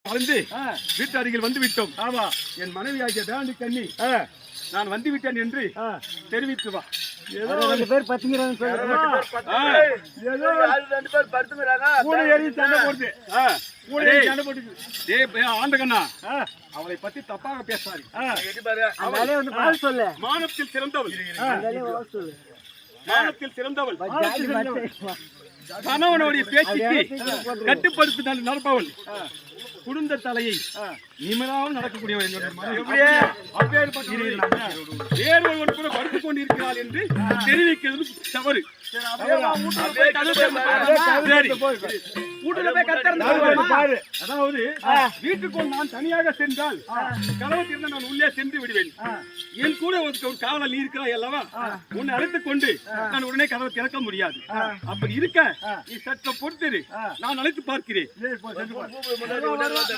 கலந்து வீட்டு அருகில் வந்து விட்டோம். ஆமா, என் மனைவி ஆகிய தாண்டி கண்ணி நான் வந்து விட்டேன் என்று தெரிவித்து வா. ஏதோ 2 பேர் பத்துங்கிறாங்க ஆண்டகண்ணா அவளை பத்தி தப்பாக பேசாரு. மானத்தில் சிறந்தவள், மானத்தில் சிறந்தவள், கணவனுடைய பேச்சுக்கு கட்டுப்படுத்தி நடப்பவள், குடும்ப தலையை நிமிராமல் நடக்கக்கூடியவள். வேறு ஒருவன் கூட படுத்துக் கொண்டிருக்கிறாள் என்று தெரிவிக்கிறது தவறு. அதாவது வீட்டுக்குள் நான் தனியாக சென்றால் கணவன் இருந்தால் நான் உள்ளே சென்று விடுவேன். என் கூட ஒரு காவலர் நீ இருக்கிறாய் அல்லவா, உன்னை அழைத்துக் கொண்டு நான் உடனே கதவை திறக்க முடியாது. அப்படி இருக்க நீ சற்று பொறுத்திரு, நான் அழைத்து பார்க்கிறேன்.